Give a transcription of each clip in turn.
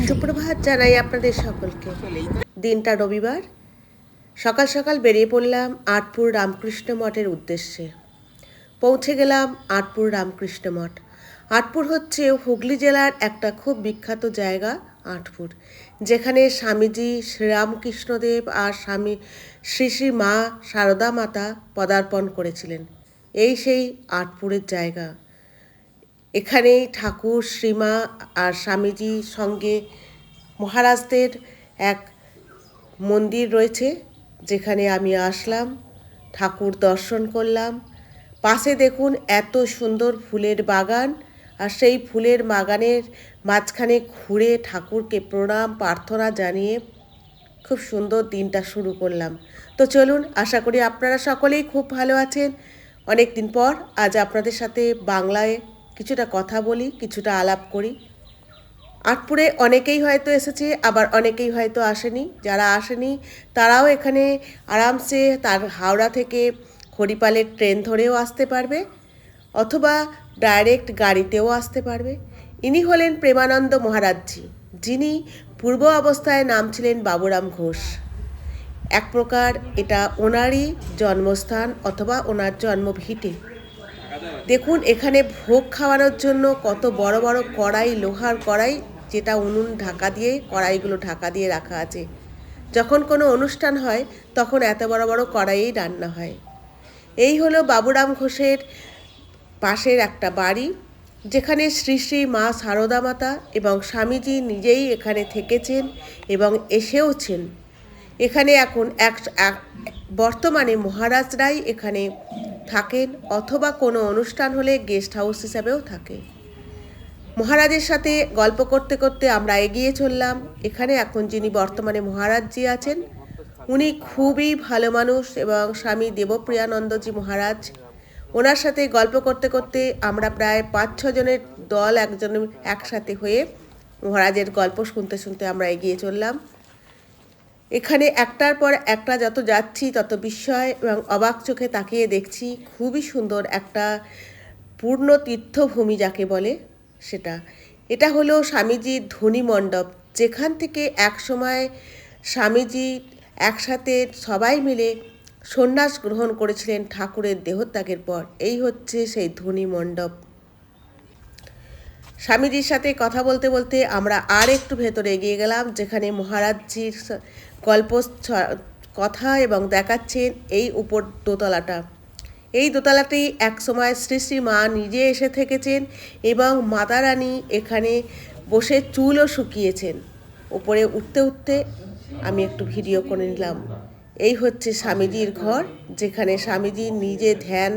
সুপ্রভাত জানাই আপনাদের সকলকে। দিনটা রবিবার। সকাল সকাল বেরিয়ে পড়লাম আটপুর রামকৃষ্ণ মঠের উদ্দেশ্যে। পৌঁছে গেলাম আটপুর রামকৃষ্ণ মঠ। আটপুর হচ্ছে হুগলি জেলার একটা খুব বিখ্যাত জায়গা আটপুর, যেখানে স্বামীজি শ্রীরামকৃষ্ণদেব আর শ্রী শ্রী মা সারদা মাতা পদার্পণ করেছিলেন। এই সেই আটপুরের জায়গা। এখানেই ঠাকুর শ্রীমা আর স্বামীজির সঙ্গে মহারাজদের এক মন্দির রয়েছে, যেখানে আমি আসলাম, ঠাকুর দর্শন করলাম। পাশে দেখুন এত সুন্দর ফুলের বাগান, আর সেই ফুলের বাগানের মাঝখানে ঘুরে ঠাকুরকে প্রণাম প্রার্থনা জানিয়ে খুব সুন্দর দিনটা শুরু করলাম। তো চলুন, আশা করি আপনারা সকলেই খুব ভালো আছেন। অনেক দিন পর আজ আপনাদের সাথে বাংলায় কিছুটা কথা বলি, কিছুটা আলাপ করি। আটপুরে অনেকেই হয়তো এসেছে, আবার অনেকেই হয়তো আসেনি। যারা আসেনি তারাও এখানে আরামসে তার হাওড়া থেকে হরিপালের ট্রেন ধরেও আসতে পারবে, অথবা ডাইরেক্ট গাড়িতেও আসতে পারবে। ইনি হলেন প্রেমানন্দ মহারাজজি, যিনি পূর্ব অবস্থায় নাম ছিলেন বাবুরাম ঘোষ। এক প্রকার এটা ওনারই জন্মস্থান অথবা ওনার জন্মভিটে। দেখুন এখানে ভোগ খাওয়ানোর জন্য কত বড় বড় কড়াই, লোহার কড়াই, যেটা উনুন ঢাকা দিয়ে, কড়াইগুলো ঢাকা দিয়ে রাখা আছে। যখন কোনো অনুষ্ঠান হয় তখন এত বড় বড় কড়াইয়েই রান্না হয়। এই হলো বাবুরাম ঘোষের পাশের একটা বাড়ি, যেখানে শ্রী শ্রী মা সারদা মাতা এবং স্বামীজি নিজেই এখানে থেকেছেন এবং এসেওছেন। এখানে এখন বর্তমানে মহারাজরাই এখানে থাকেন, অথবা কোনো অনুষ্ঠান হলে গেস্ট হাউস হিসাবেও থাকে। মহারাজের সাথে গল্প করতে করতে আমরা এগিয়ে চললাম। এখানে এখন যিনি বর্তমানে মহারাজজি আছেন, উনি খুবই ভালো মানুষ, এবং স্বামী দেবপ্রিয়ানন্দজি মহারাজ। ওনার সাথে গল্প করতে করতে আমরা প্রায় 5-6 জনের দল একসাথে হয়ে মহারাজের গল্প শুনতে শুনতে আমরা এগিয়ে চললাম। এখানে একটার পর একটা যত যাচ্ছি তত বিস্ময় এবং অবাক চোখে তাকিয়ে দেখছি। খুবই সুন্দর একটা পূর্ণ তীর্থভূমি যাকে বলে সেটা। এটা হলো স্বামীজির ধ্বনি মণ্ডপ, যেখান থেকে একসময় স্বামীজি একসাথে সবাই মিলে সন্ন্যাস গ্রহণ করেছিলেন ঠাকুরের দেহত্যাগের পর। এই হচ্ছে সেই ধ্বনি মণ্ডপ। স্বামীজির সাথে কথা বলতে বলতে আমরা আর একটু ভেতরে এগিয়ে গেলাম, যেখানে মহারাজজির গল্প কথা এবং দেখাচ্ছেন এই উপর দোতলাটা। এই দোতলাটি একসময় শ্রী শ্রী মা নিজে এসে থেকেছেন এবং মাতা রানী এখানে বসে চুলও শুকিয়েছেন। ওপরে উঠতে উঠতে আমি একটু ভিডিও করে নিলাম। এই হচ্ছে স্বামীজির ঘর, যেখানে স্বামীজি নিজে ধ্যান,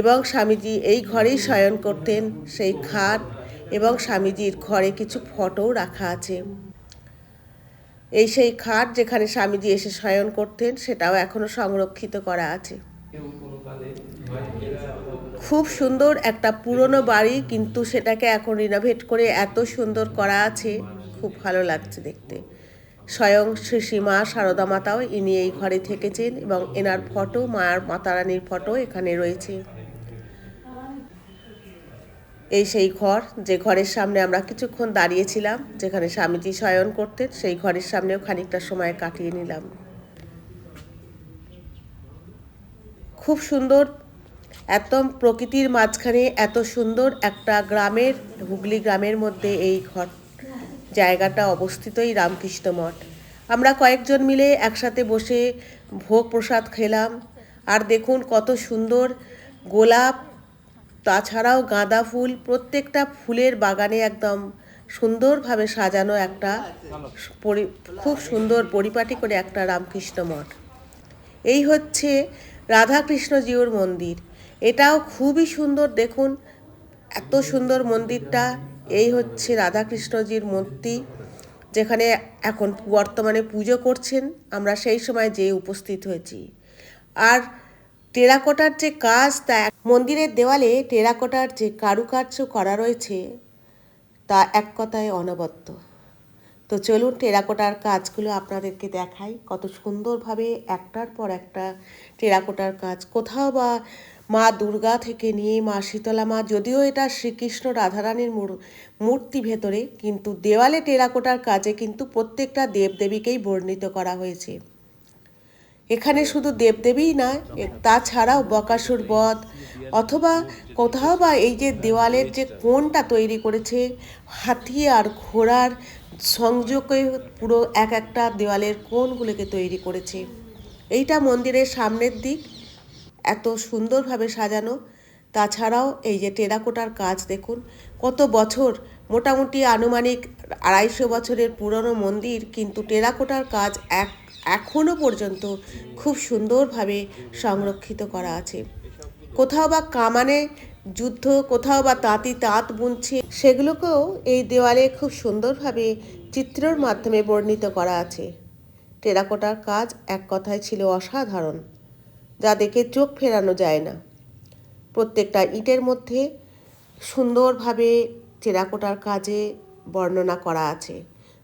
এবং স্বামীজি এই ঘরেই শয়ন করতেন। সেই খাট এবং স্বামীজির ঘরে কিছু ফটোও রাখা আছে। এই সেই খাট যেখানে স্বামীজি এসে শয়ন করতেন, সেটাও এখনো সংরক্ষিত করা আছে। খুব সুন্দর একটা পুরনো বাড়ি, কিন্তু সেটাকে এখন রিনোভেট করে এত সুন্দর করা আছে, খুব ভালো লাগছে দেখতে। স্বয়ং শ্রী শ্রী মা সারদা মাতাও ইনি এই ঘরে থেকেছেন, এবং এনার ফটো, মার মাতারানীর ফটো এখানে রয়েছে। এই সেই ঘর, যে ঘরের সামনে আমরা কিছুক্ষণ দাঁড়িয়েছিলাম, যেখানে স্বামীজি শয়ন করতেন। সেই ঘরের সামনেও খানিকটা সময় কাটিয়ে নিলাম। খুব সুন্দর, একদম প্রকৃতির মাঝখানে এত সুন্দর একটা গ্রামের, হুগলি গ্রামের মধ্যে এই ঘর জায়গাটা অবস্থিত, এই রামকৃষ্ণ মঠ। আমরা কয়েকজন মিলে একসাথে বসে ভোগ প্রসাদ খেলাম। আর দেখুন কত সুন্দর গোলাপ, তাছাড়াও গাঁদা ফুল, প্রত্যেকটা ফুলের বাগানে একদম সুন্দরভাবে সাজানো একটা খুব সুন্দর পরিপাটি করে একটা রামকৃষ্ণ মঠ। এই হচ্ছে রাধাকৃষ্ণজিউর মন্দির। এটাও খুবই সুন্দর, দেখুন এত সুন্দর মন্দিরটা। এই হচ্ছে রাধাকৃষ্ণজির মূর্তি, যেখানে এখন বর্তমানে পুজো করছেন। আমরা সেই সময় যেয়ে উপস্থিত হয়েছি। আর টেরাকোটার যে কাজ, তা মন্দিরের দেওয়ালে টেরাকোটার যে কারুকার্য করা রয়েছে, তা এক কথায় অনবদ্য। তো চলুন টেরাকোটার কাজগুলো আপনাদেরকে দেখাই। কত সুন্দরভাবে একটার পর একটা টেরাকোটার কাজ। কোথাও বা মা দুর্গা থেকে নিয়ে মা শীতলা মা, যদিও এটা শ্রীকৃষ্ণ রাধারানীর মূর্তি ভেতরে, কিন্তু দেওয়ালে টেরাকোটার কাজে কিন্তু প্রত্যেকটা দেবদেবীকেই বর্ণিত করা হয়েছে। এখানে শুধু দেবদেবীই নয়, তাছাড়াও বকাসুর বধ অথবা কোথাও বা এই যে দেওয়ালের যে কোণটা তৈরি করেছে হাতি আর ঘোড়ার সংযোগে পুরো এক একটা দেওয়ালের কোণগুলোকে তৈরি করেছে। এইটা মন্দিরের সামনের দিক, এত সুন্দরভাবে সাজানো। তাছাড়াও এই যে টেরাকোটার কাজ দেখুন, কত বছর, মোটামুটি আনুমানিক 250 বছরের পুরনো মন্দির, কিন্তু টেরাকোটার কাজ এখনও পর্যন্ত খুব সুন্দরভাবে সংরক্ষিত করা আছে। কোথাও বা কামানে যুদ্ধ, কোথাও বা তাঁতি তাঁত বুনছে, সেগুলোকেও এই দেওয়ালে খুব সুন্দরভাবে চিত্রের মাধ্যমে বর্ণিত করা আছে। টেরাকোটার কাজ এক কথায় ছিল অসাধারণ, যা দেখে চোখ ফেরানো যায় না। প্রত্যেকটা ইটের মধ্যে সুন্দরভাবে টেরাকোটার কাজে বর্ণনা করা আছে।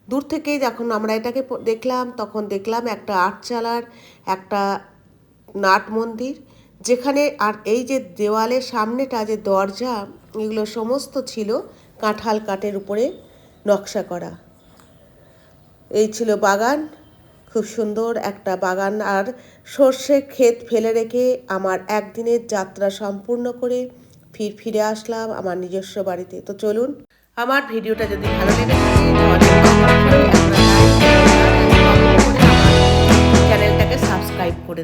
দূর থেকেই যখন আমরা এটাকে দেখলাম, তখন দেখলাম একটা আটচালার একটা নাট মন্দির, যেখানে আর এই যে দেওয়ালের সামনেটা যে দরজা, এগুলো সমস্ত ছিল কাঁঠাল কাঠের উপরে নকশা করা। এই ছিল বাগান, খুব সুন্দর একটা বাগান। আর সর্ষে ক্ষেত ফেলে রেখে আমার একদিনের যাত্রা সম্পূর্ণ করে ফিরে আসলাম আমার নিজস্ব বাড়িতে। তো চলুন, আমার ভিডিওটা যদি ভালো লেগে থাকে চ্যানেলটাকে সাবস্ক্রাইব করে